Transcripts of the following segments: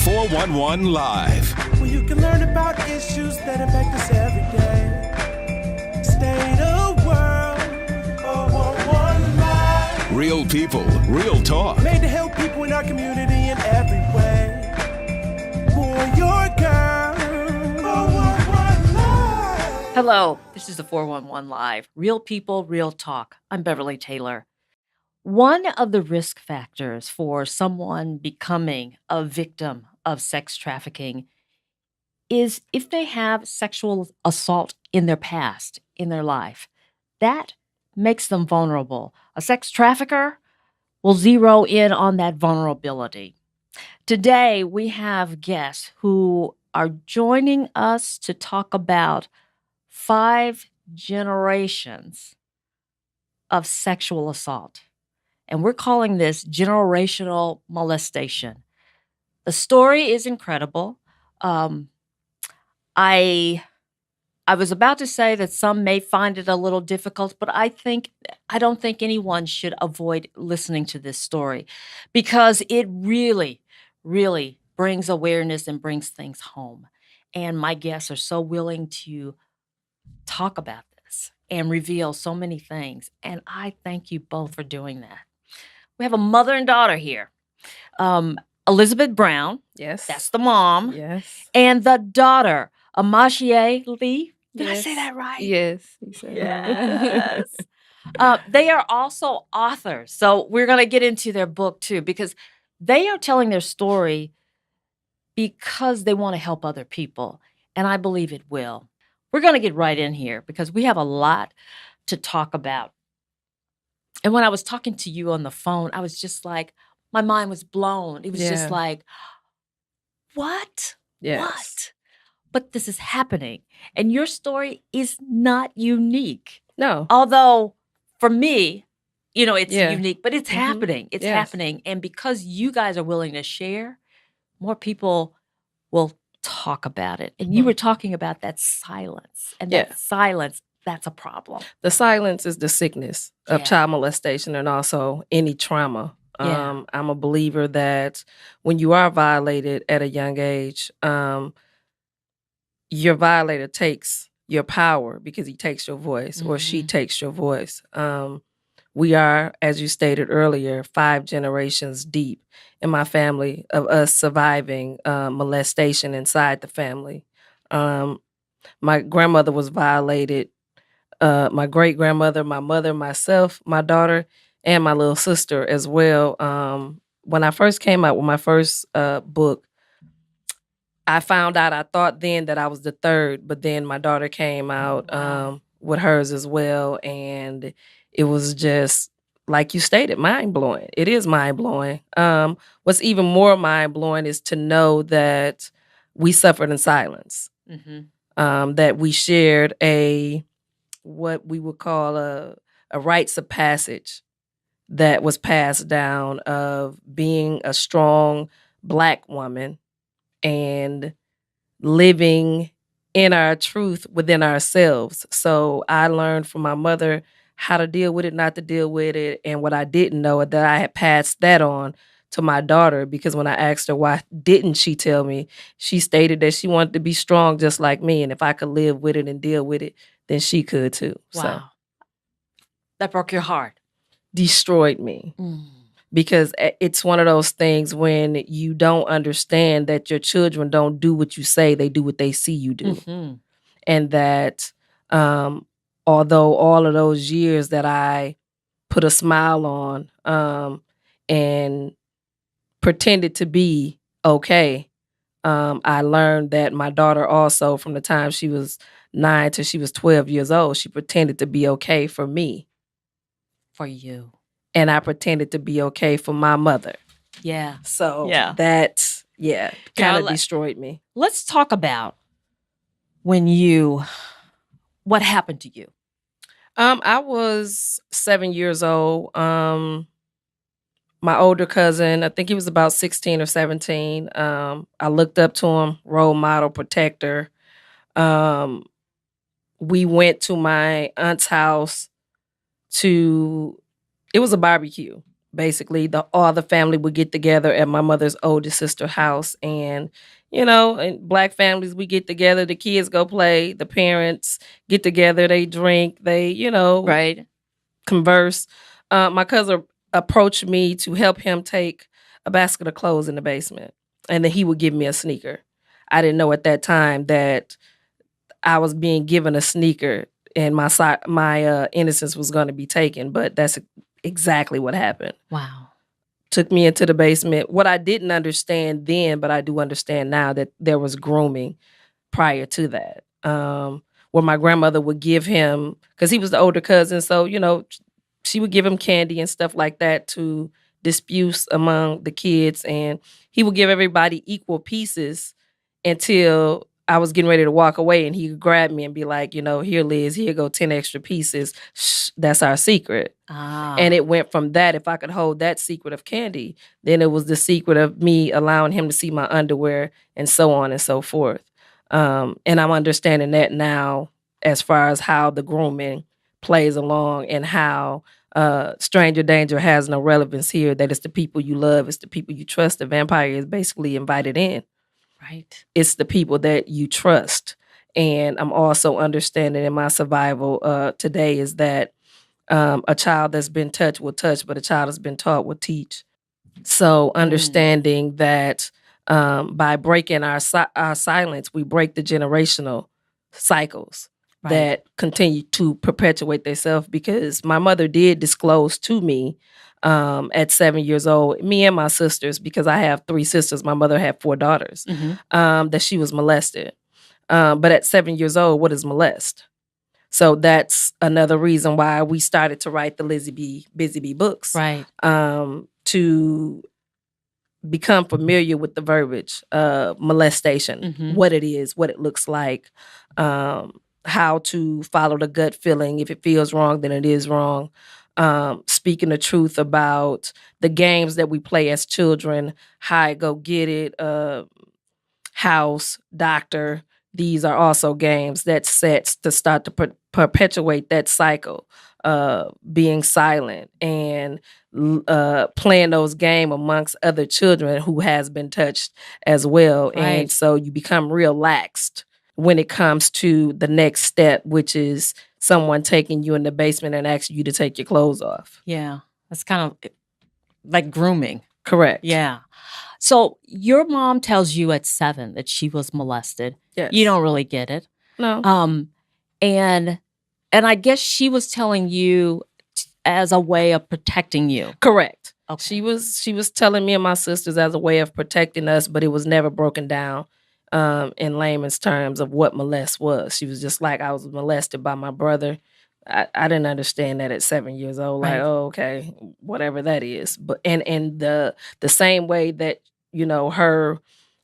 411 Live. Where you can learn about issues that affect us every day. State of world, 411 Live. Real people, real talk. Made to help people in our community in every way. For your girl, 411 Live. Hello, this is the 411 Live. Real people, real talk. I'm Beverly Taylor. One of the risk factors for someone becoming a victim of sex trafficking is if they have sexual assault in their past, in their life. That makes them vulnerable. A sex trafficker will zero in on that vulnerability. Today, we have guests who are joining us to talk about 5 generations of sexual assault. And we're calling this generational molestation. The story is incredible. I was about to say that some may find it a little difficult, but I don't think anyone should avoid listening to this story because it really, really brings awareness and brings things home. And my guests are so willing to talk about this and reveal so many things. And I thank you both for doing that. We have a mother and daughter here. Elizabeth Brown. Yes. That's the mom. Yes. And the daughter, Amazshea Lee. Did I Yes. say that right? Yes. You said that. Yes. They are also authors. So we're going to get into their book too, because they are telling their story because they want to help other people. And I believe it will. We're going to get right in here because we have a lot to talk about. And when I was talking to you on the phone, I was just like, my mind was blown. It was just like, what? Yes. What? But this is happening. And your story is not unique. No. Although for me, it's unique, but it's happening. It's Yes. happening. And because you guys are willing to share, more people will talk about it. And you were talking about that silence. And that silence, that's a problem. The silence is the sickness of child molestation and also any trauma. Yeah. I'm a believer that when you are violated at a young age, your violator takes your power because he takes your voice or she takes your voice. We are, as you stated earlier, 5 generations deep in my family of us surviving molestation inside the family. My grandmother was violated. My great-grandmother, my mother, myself, my daughter, and my little sister as well. When I first came out with my first book, I found out, I thought then that I was the third, but then my daughter came out with hers as well. And it was just, like you stated, mind-blowing. It is mind-blowing. What's even more mind-blowing is to know that we suffered in silence, that we shared what we would call a rites of passage that was passed down of being a strong Black woman and living in our truth within ourselves. So I learned from my mother how to deal with it, not to deal with it. And what I didn't know, that I had passed that on to my daughter, because when I asked her why didn't she tell me, she stated that she wanted to be strong just like me. And if I could live with it and deal with it, then she could too. Wow. So that broke your heart. Destroyed me. Because it's one of those things when you don't understand that your children don't do what you say, they do what they see you do. And that although all of those years that I put a smile on and pretended to be okay, I learned that my daughter also, from the time she was 9 till she was 12 years old, she pretended to be okay for me. For you. And I pretended to be okay for my mother. Yeah. So that, kind of destroyed me. Let's talk about what happened to you. I was 7 years old. My older cousin, I think he was about 16 or 17. I looked up to him, role model, protector. We went to my aunt's house it was a barbecue. basically all the family would get together at my mother's oldest sister's house. And, in Black families, we get together, the kids go play, the parents get together, they drink, they, Right. converse. My cousin approached me to help him take a basket of clothes in the basement, and then he would give me a sneaker. I didn't know at that time that I was being given a sneaker and my innocence was going to be taken, but that's exactly what happened. Wow. Took me into the basement. What I didn't understand then, but I do understand now, that there was grooming prior to that. Where my grandmother would give him, because he was the older cousin, so she would give him candy and stuff like that to dispute among the kids, and he would give everybody equal pieces until I was getting ready to walk away, and he would grab me and be like, here, Liz, here go 10 extra pieces. Shh, that's our secret. Ah. And it went from that. If I could hold that secret of candy, then it was the secret of me allowing him to see my underwear and so on and so forth. And I'm understanding that now as far as how the grooming plays along and how stranger danger has no relevance here, that it's the people you love, it's the people you trust. The vampire is basically invited in. Right. It's the people that you trust. And I'm also understanding in my survival today is that a child that's been touched will touch, but a child that's been taught will teach. So understanding that by breaking our silence, we break the generational cycles that continue to perpetuate themselves. Because my mother did disclose to me at 7 years old, me and my sisters, because I have 3 sisters, my mother had 4 daughters, that she was molested. But at 7 years old, what is molest? So that's another reason why we started to write the Busy Bee books. Right. To become familiar with the verbiage, molestation, what it is, what it looks like, how to follow the gut feeling. If it feels wrong, then it is wrong. Speaking the truth about the games that we play as children, hide, go get it, house, doctor. These are also games that sets to start to perpetuate that cycle, being silent and playing those games amongst other children who has been touched as well. Right. And so you become relaxed when it comes to the next step, which is someone taking you in the basement and asking you to take your clothes off. Yeah. That's kind of like grooming. Correct. Yeah. So your mom tells you at 7 that she was molested. Yes. You don't really get it. No. And I guess she was telling you as a way of protecting you. Correct. Okay. She was telling me and my sisters as a way of protecting us, but it was never broken down in layman's terms of what molest was. She was just like, I was molested by my brother. I didn't understand that at 7 years old. Like, Right. oh, okay, whatever that is. But and the same way that her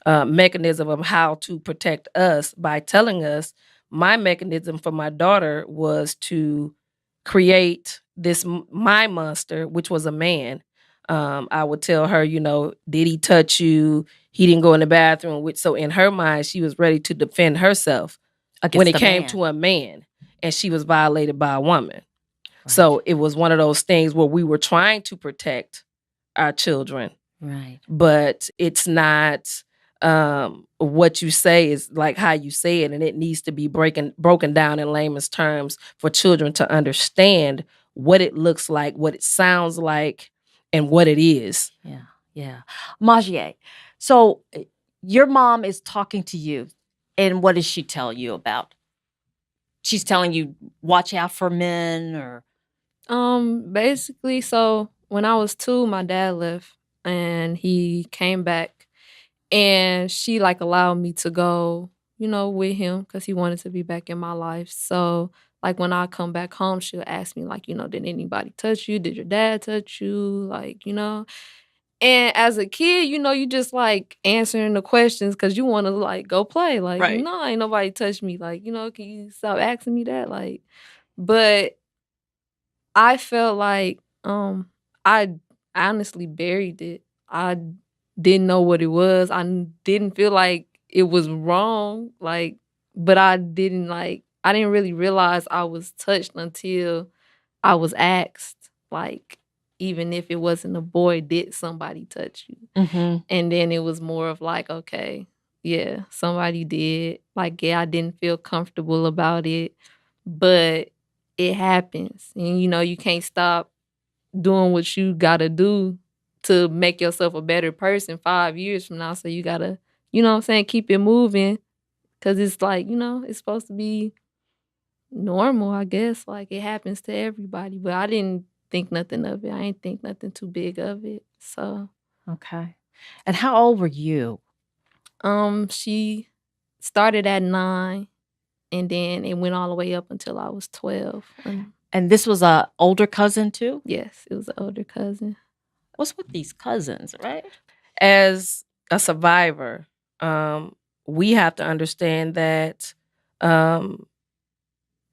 mechanism of how to protect us by telling us, my mechanism for my daughter was to create this my monster, which was a man. I would tell her, did he touch you? He didn't go in the bathroom. So in her mind, she was ready to defend herself when it came to a man, and she was violated by a woman. Right. So it was one of those things where we were trying to protect our children. Right. But it's not what you say, is like how you say it, and it needs to be broken down in layman's terms for children to understand what it looks like, what it sounds like, and what it is. Yeah, yeah. Amashea, so your mom is talking to you, and what does she tell you about? She's telling you, watch out for men, or? Basically, so when I was 2, my dad left, and he came back, and she allowed me to go, with him, because he wanted to be back in my life. So when I come back home, she'll ask me did anybody touch you? Did your dad touch you? And as a kid, you just answering the questions because you want to go play. Right. No, ain't nobody touched me. Can you stop asking me that? But I felt I honestly buried it. I didn't know what it was. I didn't feel like it was wrong. But I didn't really realize I was touched until I was asked. even if it wasn't a boy, did somebody touch you? Mm-hmm. And then it was more of like, okay, yeah, somebody did. Like, yeah, I didn't feel comfortable about it, but it happens. And, you can't stop doing what you got to do to make yourself a better person 5 years from now. So you got to, what I'm saying, keep it moving. Because it's like, it's supposed to be normal, I guess. Like, it happens to everybody. But I didn't think nothing of it. I ain't think nothing too big of it. So, Okay. And how old were you? she started at 9, and then it went all the way up until I was 12. And this was a older cousin too? Yes, it was an older cousin. What's with these cousins, right? As a survivor, we have to understand that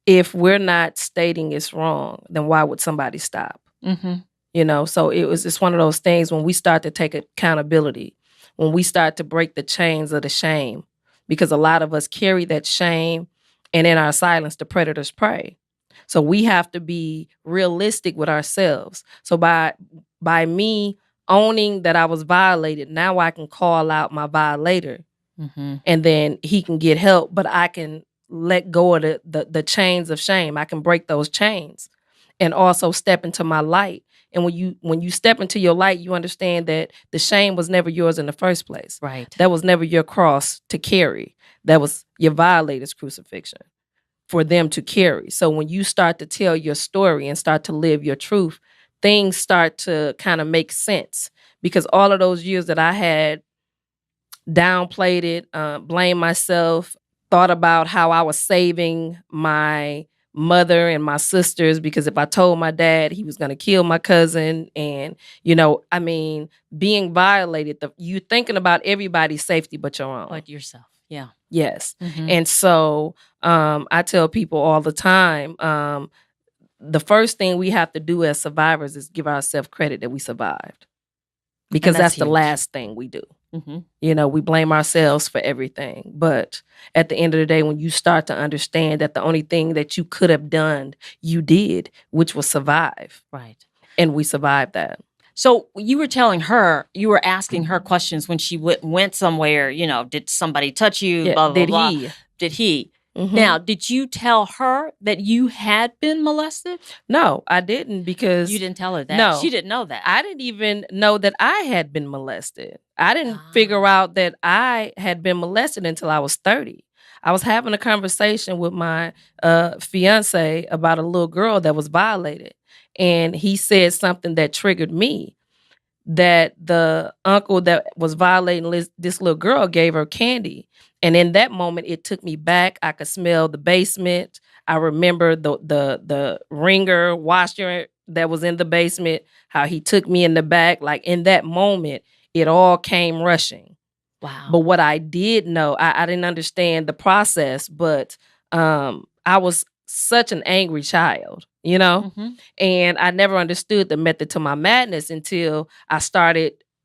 if we're not stating it's wrong, then why would somebody stop? Mm-hmm. So it's one of those things when we start to take accountability, when we start to break the chains of the shame, because a lot of us carry that shame, and in our silence, the predators prey. So we have to be realistic with ourselves. So by me owning that I was violated, now I can call out my violator, and then he can get help, but I can let go of the chains of shame. I can break those chains and also step into my light. And when you step into your light, you understand that the shame was never yours in the first place. Right. That was never your cross to carry. That was your violator's crucifixion for them to carry. So when you start to tell your story and start to live your truth, things start to kind of make sense. Because all of those years that I had downplayed it, blamed myself, thought about how I was saving my mother and my sisters, because if I told my dad, he was going to kill my cousin. And, being violated, you thinking about everybody's safety but your own. But yourself. Yeah. Yes. Mm-hmm. And so I tell people all the time, the first thing we have to do as survivors is give ourselves credit that we survived. Because that's the huge. last thing we do. Mm-hmm. We blame ourselves for everything. But at the end of the day, when you start to understand that the only thing that you could have done, you did, which was survive. Right. And we survived that. So you were telling her, you were asking her questions when she went somewhere, did somebody touch you? Yeah, blah, blah, did blah. he? Did he? Mm-hmm. Now, did you tell her that you had been molested? No, I didn't, because you didn't tell her that. No, she didn't know that. I didn't even know that I had been molested. I didn't figure out that I had been molested until I was 30. I was having a conversation with my fiance about a little girl that was violated, and he said something that triggered me. That the uncle that was violating this little girl gave her candy. And in that moment, it took me back. I could smell the basement. I remember the ringer washer that was in the basement, how he took me in the back. Like, in that moment, it all came rushing. Wow. But what I did know, I didn't understand the process, but I was such an angry child, and I never understood the method to my madness until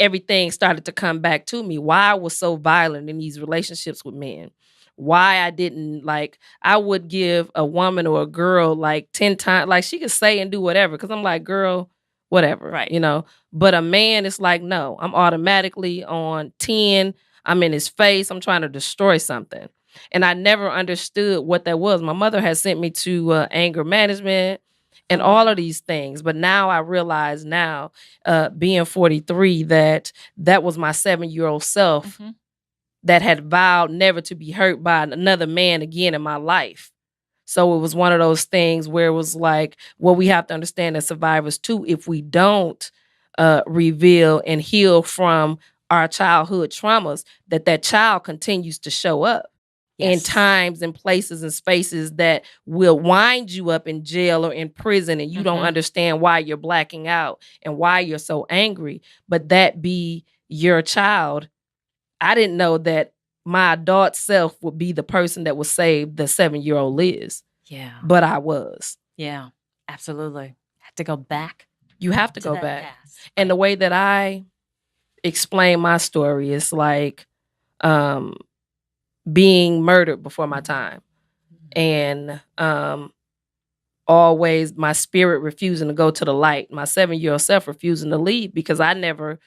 everything started to come back to me. Why I was so violent in these relationships with men. Why I didn't, I would give a woman or a girl 10 times, she could say and do whatever. Cause I'm like, girl, whatever, right. But a man is like, no, I'm automatically on 10. I'm in his face. I'm trying to destroy something. And I never understood what that was. My mother had sent me to anger management and all of these things. But now I realize being 43, that was my 7-year-old self that had vowed never to be hurt by another man again in my life. So it was one of those things where it was like, well, we have to understand as survivors too, if we don't reveal and heal from our childhood traumas, that child continues to show up. In times and places and spaces that will wind you up in jail or in prison, and you don't understand why you're blacking out and why you're so angry, but that be your child. I didn't know that my adult self would be the person that would save the 7-year-old Liz. Yeah. But I was. Yeah, absolutely. Have to go back. You have to go back. Past. And the way that I explain my story is like, being murdered before my time, and all always my spirit refusing to go to the light, my 7-year-old self refusing to leave because I never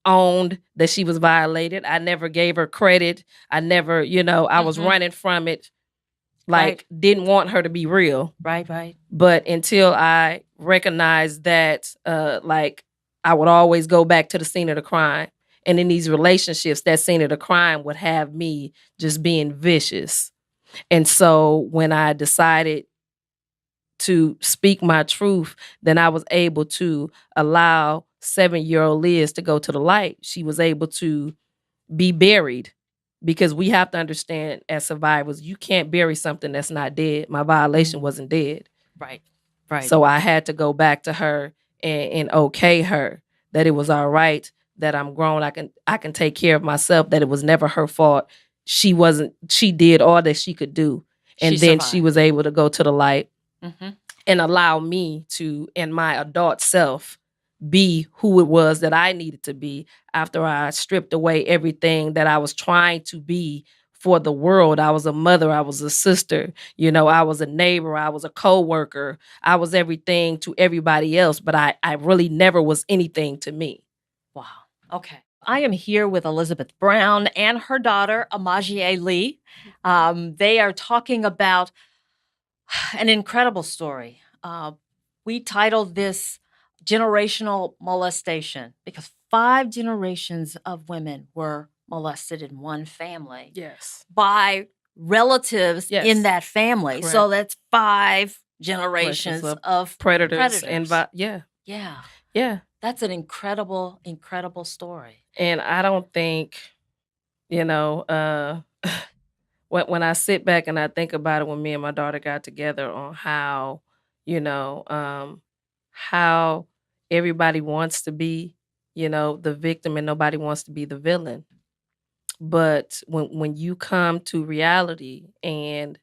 owned that she was violated. I never gave her credit. I never, I was running from it, like didn't want her to be real. Right. But until I recognized that, like I would always go back to the scene of the crime. And in these relationships, that scene of the crime would have me just being vicious. And so when I decided to speak my truth, then I was able to allow 7-year-old Liz to go to the light. She was able to be buried, because we have to understand as survivors, you can't bury something that's not dead. My violation wasn't dead. Right. So I had to go back to her and okay her that it was all right, that I'm grown. I can take care of myself, that it was never her fault. She did all that she could do. And then she was able to go to the light and allow me to, in my adult self, be who it was that I needed to be after I stripped away everything that I was trying to be for the world. I was a mother, I was a sister, I was a neighbor, I was a co-worker, I was everything to everybody else, but I really never was anything to me. Wow. Okay. I am here with Elizabeth Brown and her daughter, Amazshea Lee. They are talking about an incredible story. We titled this Generational Molestation because 5 generations of women were molested in one family. Yes. By relatives in that family. Correct. So that's 5 generations of predators. Yeah. That's an incredible, incredible story. And I don't think, when I sit back and I think about it, when me and my daughter got together, on how, how everybody wants to be, the victim and nobody wants to be the villain. But when you come to reality and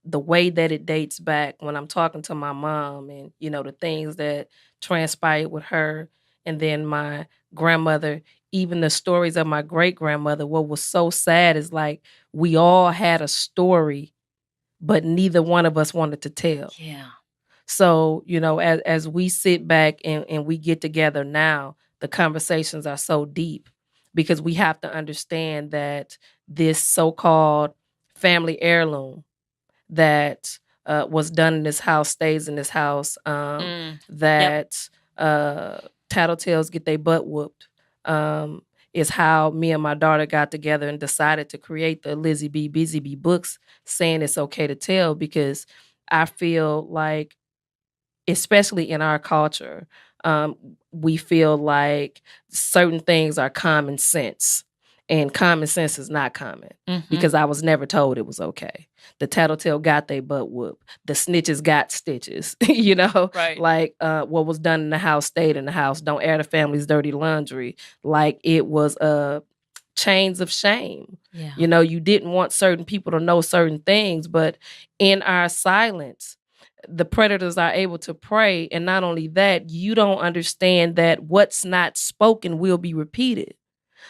the way that it dates back, when I'm talking to my mom and, the things that transpired with her, and then my grandmother, even the stories of my great grandmother, what was so sad is like we all had a story, but neither one of us wanted to tell. Yeah. So, as we sit back and we get together now, the conversations are so deep because we have to understand that this so-called family heirloom that was done in this house stays in this house, that tattletales get their butt whooped, is how me and my daughter got together and decided to create the Lizzie B. Busy Bee books, saying it's okay to tell, because I feel like, especially in our culture, we feel like certain things are common sense. And common sense is not common because I was never told it was okay. The tattletale got their butt whooped. The snitches got stitches, Right. Like what was done in the house stayed in the house. Don't air the family's dirty laundry. Like it was chains of shame. Yeah. You didn't want certain people to know certain things, but in our silence, the predators are able to prey. And not only that, you don't understand that what's not spoken will be repeated.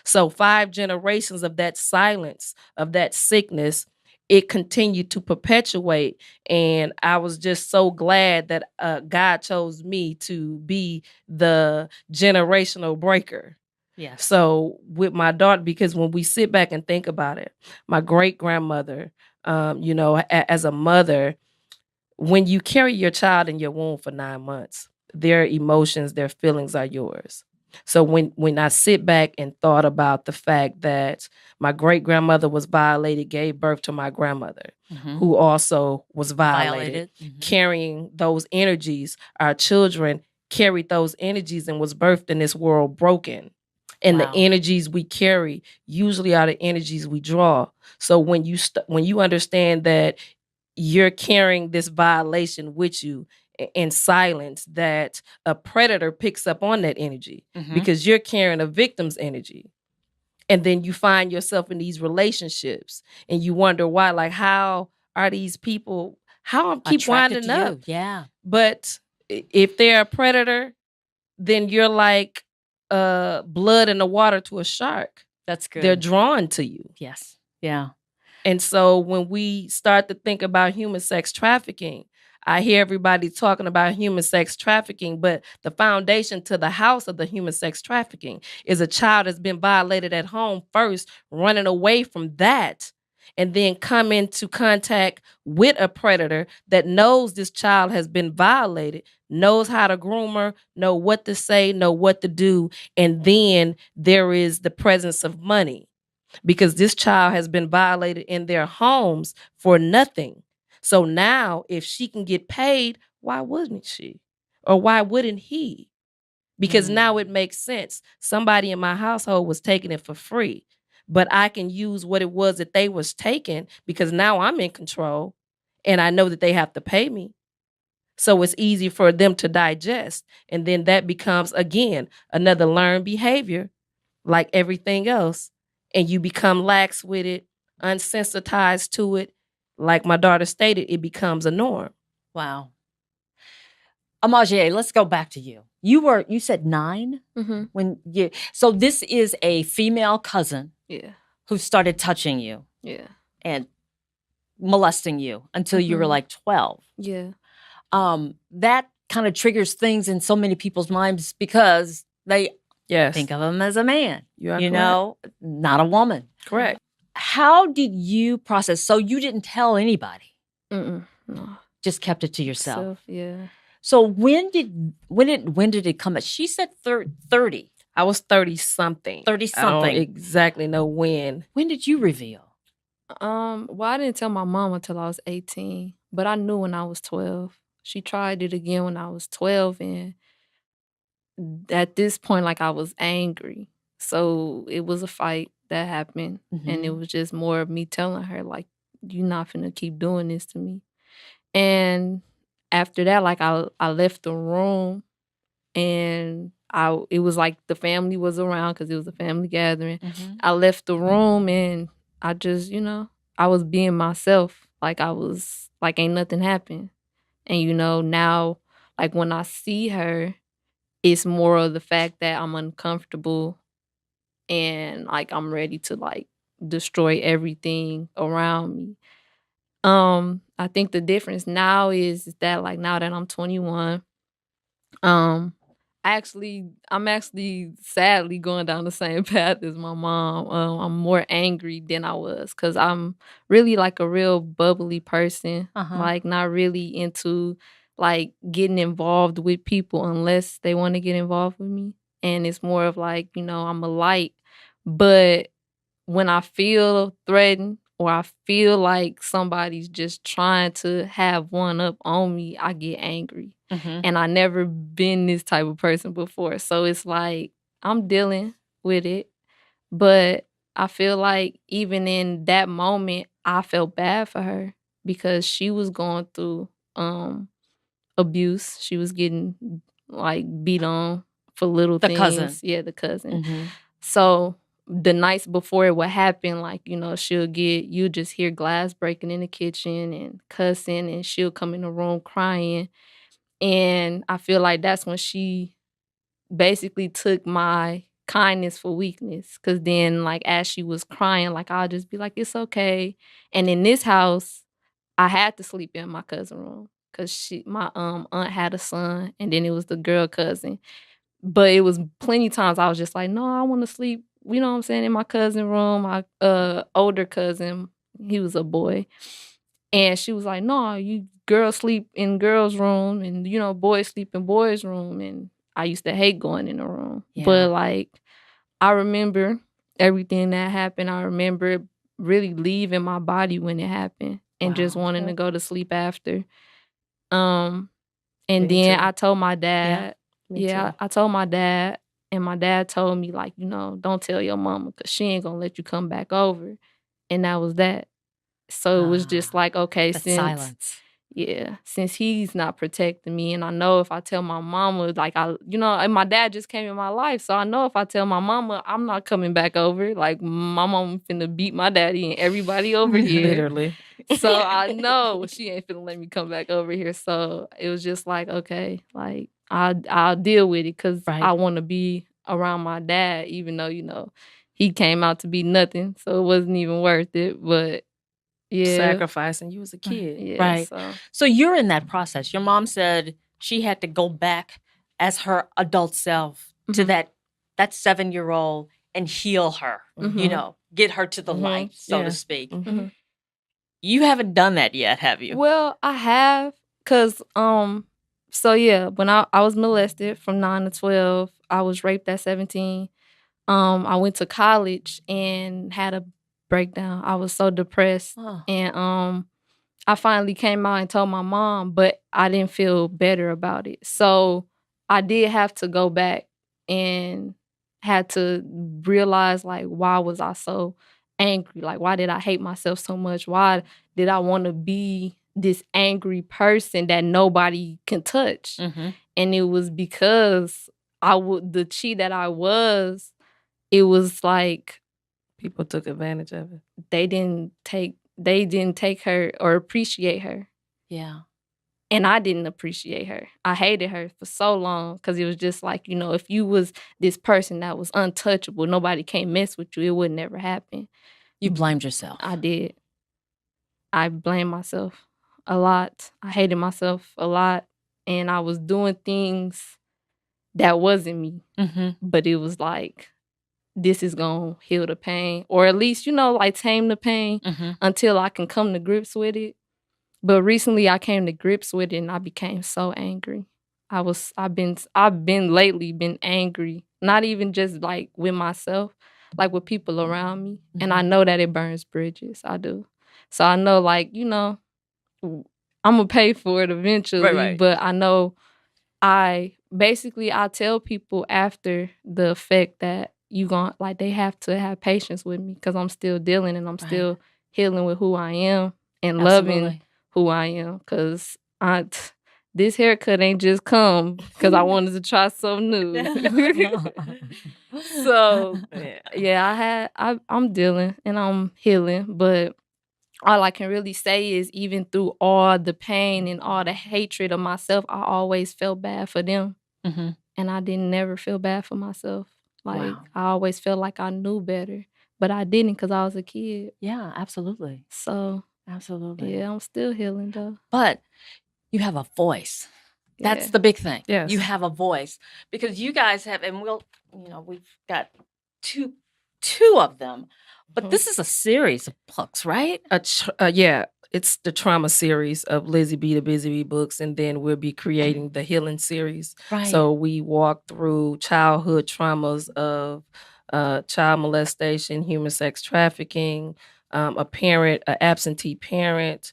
So 5 generations of that silence, of that sickness, it continued to perpetuate. And I was just so glad that God chose me to be the generational breaker. Yes. So with my daughter, because when we sit back and think about it, my great grandmother, as a mother, when you carry your child in your womb for 9 months, their emotions, their feelings are yours. So when I sit back and thought about the fact that my great grandmother was violated, gave birth to my grandmother, who also was violated. Carrying those energies, our children carried those energies and was birthed in this world broken. And the energies we carry usually are the energies we draw. So when you understand that you're carrying this violation with you in silence, that a predator picks up on that energy because you're carrying a victim's energy. And then you find yourself in these relationships and you wonder why, like, how are these people, how I keep winding up? Yeah. But if they're a predator, then you're like blood in the water to a shark. That's good. They're drawn to you. Yes. Yeah. And so when we start to think about human sex trafficking, I hear everybody talking about human sex trafficking, but the foundation to the house of the human sex trafficking is a child that's been violated at home first, running away from that, and then come into contact with a predator that knows this child has been violated, knows how to groom her, know what to say, know what to do, and then there is the presence of money because this child has been violated in their homes for nothing. So now, if she can get paid, why wouldn't she? Or why wouldn't he? Because now it makes sense. Somebody in my household was taking it for free, but I can use what it was that they was taking because now I'm in control and I know that they have to pay me. So it's easy for them to digest. And then that becomes, again, another learned behavior like everything else. And you become lax with it, unsensitized to it. Like my daughter stated, it becomes a norm. Wow. Amashea, let's go back to you. You said 9 Mm-hmm. when you. So this is a female cousin Yeah. who started touching you Yeah. and molesting you until you were Mhm. like 12. Yeah. That kind of triggers things in so many people's minds because they Yes. think of him as a man, You are you correct. know, not a woman. Correct. How did you process? So you didn't tell anybody, Mm-mm. No. just kept it to yourself. Yeah. So when did it come? She said 30. I was 30 something. 30 I don't something. exactly know when. When did you reveal? Well, I didn't tell my mom until I was 18, but I knew when I was 12. She tried it again when I was 12, and at this point, like, I was angry. So it was a fight that happened, and it was just more of me telling her, like, you're not finna keep doing this to me. And after that, like, I left the room, and it was like the family was around because it was a family gathering. I left the room, and I just, I was being myself. Like, I was like, ain't nothing happened. And, now, like, when I see her, it's more of the fact that I'm uncomfortable and, like, I'm ready to, like, destroy everything around me. I think the difference now is that, like, now that I'm 21, I'm actually sadly going down the same path as my mom. I'm more angry than I was because I'm really like a real bubbly person, like not really into like getting involved with people unless they want to get involved with me. And it's more of like, I'm a light, but when I feel threatened or I feel like somebody's just trying to have one up on me, I get angry. And I never been this type of person before. So it's like I'm dealing with it. But I feel like even in that moment, I felt bad for her because she was going through abuse. She was getting like beat on for little The things. cousin. Yeah, the cousin. So the nights before it would happen, like, you just hear glass breaking in the kitchen and cussing, and she'll come in the room crying. And I feel like that's when she basically took my kindness for weakness. Cause then, like, as she was crying, like, I'll just be like, it's okay. And in this house, I had to sleep in my cousin's room because my aunt had a son, and then it was the girl cousin. But it was plenty times I was just like, no, I want to sleep, you know what I'm saying, in my cousin's room. My older cousin, he was a boy. And she was like, no, you girls sleep in girls' room and, boys sleep in boys' room. And I used to hate going in the room. Yeah. But, like, I remember everything that happened. I remember really leaving my body when it happened and just wanting to go to sleep after. And Me then too. I told my dad. Me too. I told my dad. And my dad told me, like, don't tell your mama because she ain't going to let you come back over. And that was that. So it was just like, okay, The silence. since he's not protecting me, and I know if I tell my mama, like, and my dad just came in my life, so I know if I tell my mama, I'm not coming back over. Like, my mama finna beat my daddy and everybody over here. Literally. So I know she ain't finna let me come back over here. So it was just like, okay, like, I'll deal with it because I want to be around my dad, even though, he came out to be nothing, so it wasn't even worth it. But Yeah. sacrificing. You was a kid. Yeah. Right. So you're in that process. Your mom said she had to go back as her adult self to Mhm. that 7-year-old and heal her, Mhm. get her to the Mhm. light, so Yeah. to speak. Mhm. You haven't done that yet, have you? Well, I have, cause so yeah, when I was molested from 9 to 12, I was raped at 17. I went to college and had a breakdown. I was so depressed, Oh. and I finally came out and told my mom, but I didn't feel better about it. So I did have to go back and had to realize, like, why was I so angry? Like, why did I hate myself so much? Why did I want to be this angry person that nobody can touch? And it was because the chi that I was, it was like People took advantage of it. they didn't take her or appreciate her. Yeah. And I didn't appreciate her. I hated her for so long because it was just like, if you was this person that was untouchable, nobody can't mess with you, it would never happen. You blamed yourself. I did. I blamed myself a lot. I hated myself a lot. And I was doing things that wasn't me. But it was like, this is going to heal the pain. Or at least, like tame the pain until I can come to grips with it. But recently I came to grips with it and I became so angry. I've been lately been angry. Not even just like with myself, like with people around me. And I know that it burns bridges. I do. So I know, like, I'm gonna pay for it eventually. Right. But I know I tell people after the effect that they have to have patience with me because I'm still dealing and I'm still healing with who I am and loving who I am, because this haircut ain't just come because I wanted to try something new. So yeah, I'm dealing and I'm healing, but all I can really say is even through all the pain and all the hatred of myself, I always felt bad for them. And I didn't never feel bad for myself. Like, I always felt like I knew better, but I didn't because I was a kid. Yeah, absolutely. So Absolutely. yeah, I'm still healing though. But you have a voice. That's Yeah. the big thing. Yes. You have a voice because you guys have, and we've got two of them, but this is a series of books, right? Yeah, it's the trauma series of Lizzie B. the Busy Bee books, and then we'll be creating the healing series. Right. So we walk through childhood traumas of child molestation, human sex trafficking, an absentee parent,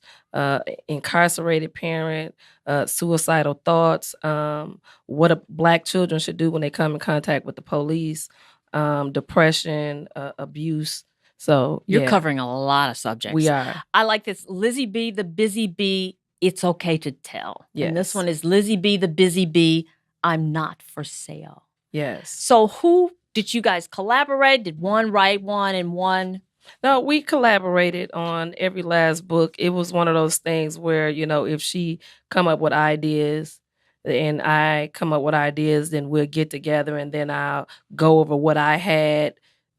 incarcerated parent, suicidal thoughts, what Black children should do when they come in contact with the police, depression, abuse. So You're covering a lot of subjects. We are. I like this. Lizzie B, the Busy Bee, It's Okay to Tell. And this Yes. one is Lizzie B, the Busy Bee, I'm Not for Sale. Yes. So who did you guys collaborate? Did one write one and one? No, we collaborated on every last book. It was one of those things where, if she come up with ideas and I come up with ideas, then we'll get together and then I'll go over what I had.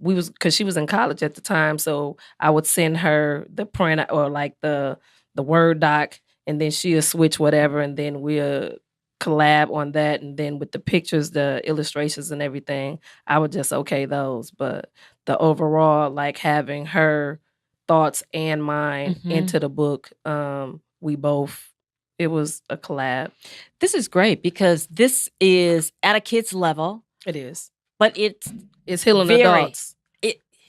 Because she was in college at the time, so I would send her the print or like the Word doc, and then she'll switch whatever, and then we'll collab on that. And then with the pictures, the illustrations and everything, I would just okay those. But the overall, like having her thoughts and mine into the book, it was a collab. This is great because this is at a kid's level. It is. But it's healing adults.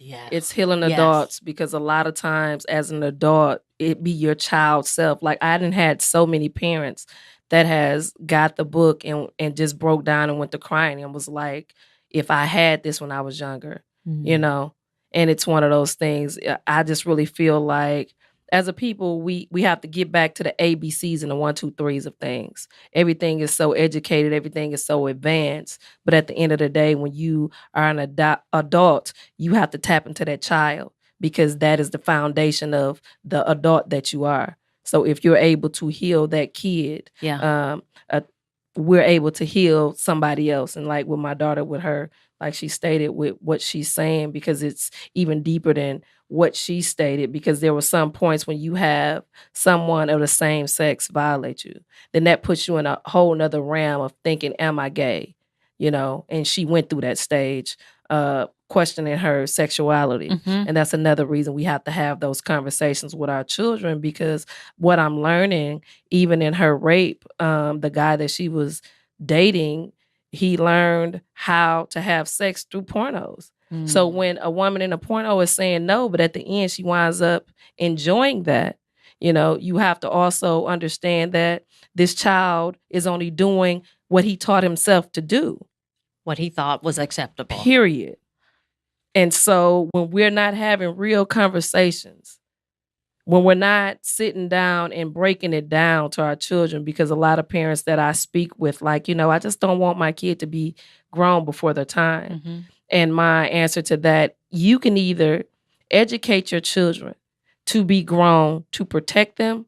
It's healing adults because a lot of times as an adult, it be your child self. Like I didn't had so many parents that has got the book and just broke down and went to crying and was like, if I had this when I was younger, and it's one of those things. I just really feel like as a people, we have to get back to the ABCs and the 1, 2, 3s of things. Everything is so educated. Everything is so advanced. But at the end of the day, when you are an adult, you have to tap into that child because that is the foundation of the adult that you are. So if you're able to heal that kid, we're able to heal somebody else. And like with my daughter, with her like she stated, with what she's saying, because it's even deeper than what she stated, because there were some points when you have someone of the same sex violate you, then that puts you in a whole nother realm of thinking, am I gay? And she went through that stage, questioning her sexuality. Mhm. And that's another reason we have to have those conversations with our children, because what I'm learning, even in her rape, the guy that she was dating, he learned how to have sex through pornos. So when a woman in a porno is saying no, but at the end she winds up enjoying that, you have to also understand that this child is only doing what he taught himself to do, What he thought was acceptable. period. And so when we're not having real conversations, when we're not sitting down and breaking it down to our children, because a lot of parents that I speak with, like, I just don't want my kid to be grown before their time. Mhm. And my answer to that, you can either educate your children to be grown to protect them,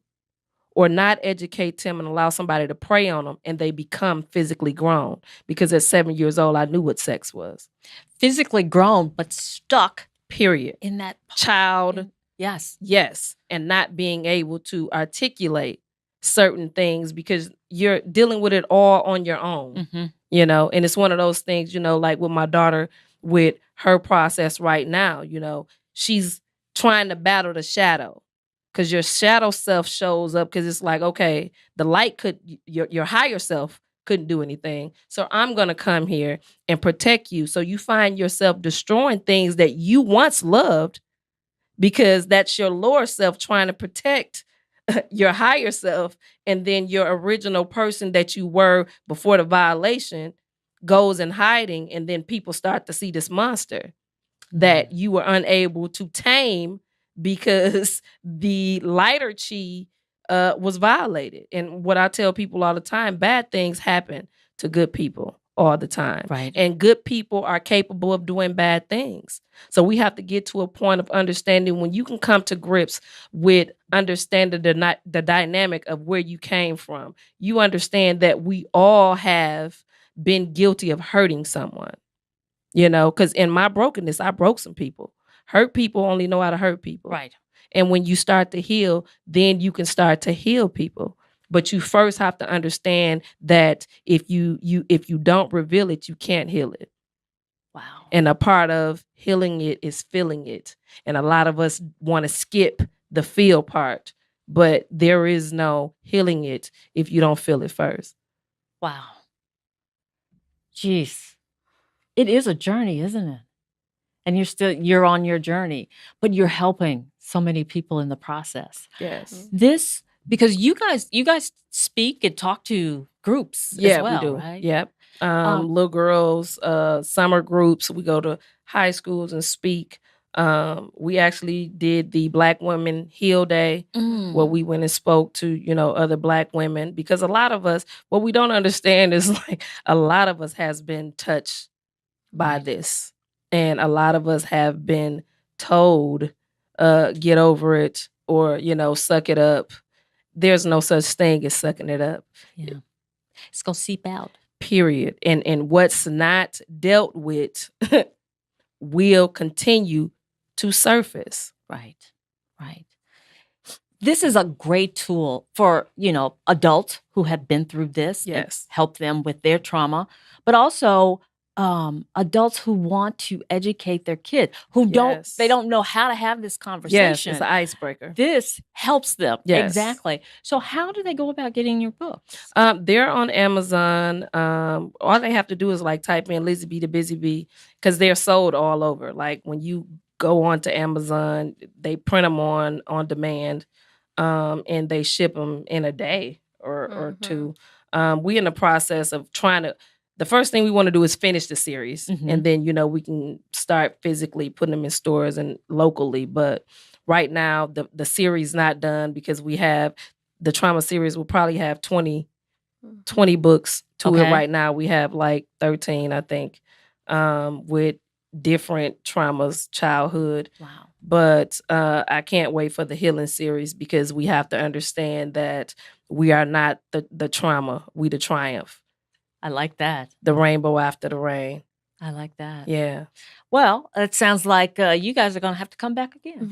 or not educate them and allow somebody to prey on them and they become physically grown. Because at 7 years old, I knew what sex was. Physically grown, but stuck Period. in that Child, Yes. yes, and not being able to articulate certain things because you're dealing with it all on your own. Mhm. And it's one of those things, like with my daughter, with her process right now, she's trying to battle the shadow, because your shadow self shows up, because it's like, okay, the light your higher self couldn't do anything. So I'm going to come here and protect you. So you find yourself destroying things that you once loved, because that's your lower self trying to protect your higher self. And then your original person that you were before the violation goes in hiding. And then people start to see this monster that you were unable to tame because the lighter chi was violated. And what I tell people all the time, bad things happen to good people all the time. Right. And good people are capable of doing bad things. So we have to get to a point of understanding, when you can come to grips with understanding the dynamic of where you came from, you understand that we all have been guilty of hurting someone. Because in my brokenness, I broke some people. Hurt people only know how to hurt people. Right. And when you start to heal, then you can start to heal people. But you first have to understand that if you don't reveal it, you can't heal it. Wow. And a part of healing it is feeling it. And a lot of us want to skip the feel part, but there is no healing it if you don't feel it first. Wow. Jeez. It is a journey, isn't it? And you're on your journey, but you're helping so many people in the process. Yes. This, because you guys speak and talk to groups as well, we do. right? Yep. Little girls, summer groups. We go to high schools and speak. We actually did the Black Women Heal Day, where we went and spoke to, other Black women, because a lot of us, what we don't understand is, like, a lot of us has been touched by this. And a lot of us have been told, get over it, or, suck it up. There's no such thing as sucking it up. Yeah. It's going to seep out. Period. And what's not dealt with will continue to surface. Right. This is a great tool for, adults who have been through this. Yes. Help them with their trauma, but also adults who want to educate their kid, who they don't know how to have this conversation. Yes, it's an icebreaker. This helps them. Yes. Exactly. So how do they go about getting your books? They're on Amazon. All they have to do is, like, type in Lizzie B the Busy Bee, because they're sold all over. Like, when you go onto Amazon, they print them on demand, and they ship them in a day or two. We in the process of trying to. The first thing we want to do is finish the series, and then, we can start physically putting them in stores and locally. But right now, the series not done, because we have the trauma series. We'll probably have 20 books to it. Right now, we have like 13, I think, with different traumas, childhood. Wow. But I can't wait for the healing series, because we have to understand that we are not the trauma, we the triumph. I like that. The rainbow after the rain. I like that. Yeah. Well, it sounds like you guys are going to have to come back again.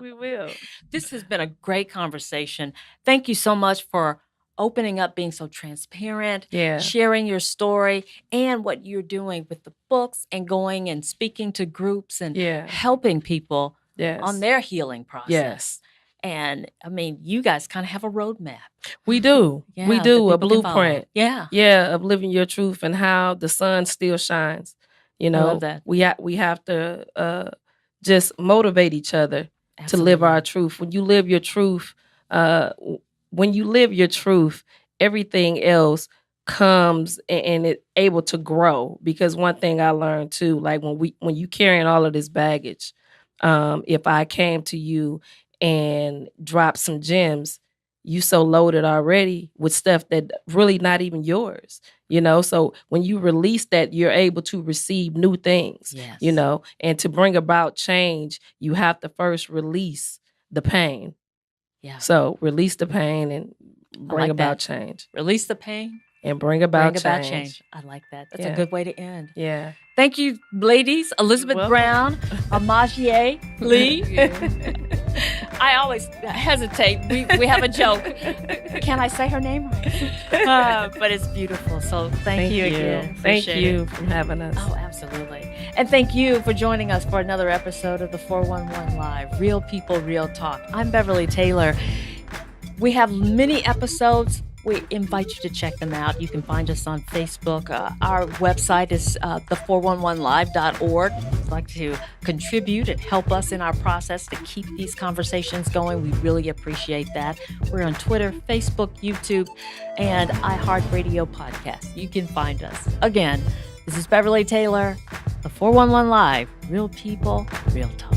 We will. This has been a great conversation. Thank you so much for opening up, being so transparent, Yeah. sharing your story and what you're doing with the books and going and speaking to groups and Yeah. helping people Yes. on their healing process. Yes. And I mean, you guys kind of have a roadmap. We do. Yeah, We that do. A people can follow. blueprint. Yeah. Yeah, of living your truth and how the sun still shines. You know, love that. we have to just motivate each other to live our truth. When you live your truth, everything else comes and it's able to grow. Because one thing I learned too, like when you carrying all of this baggage, if I came to you and dropped some gems, you so loaded already with stuff that really not even yours, you know? So when you release that, you're able to receive new things, Yes. you know? And to bring about change, you have to first release the pain. Yeah. So release the pain and bring like about that. change. Release the pain. And bring about Bring about change. I like that. That's a Yeah. good way to end. Yeah. Thank you, ladies. Elizabeth welcome. Brown, Amashie Lee. Yeah. I always hesitate. We have a joke. Can I say her name right? But it's beautiful. So thank you again. Thank Appreciate you it. for having us. Oh, absolutely. And thank you for joining us for another episode of the 411 Live, Real People, Real Talk. I'm Beverly Taylor. We have many episodes. We invite you to check them out. You can find us on Facebook. Our website is the411live.org. If you'd like to contribute and help us in our process to keep these conversations going, we really appreciate that. We're on Twitter, Facebook, YouTube, and iHeartRadio podcast. You can find us. Again, this is Beverly Taylor, the 411 Live, Real People, Real Talk.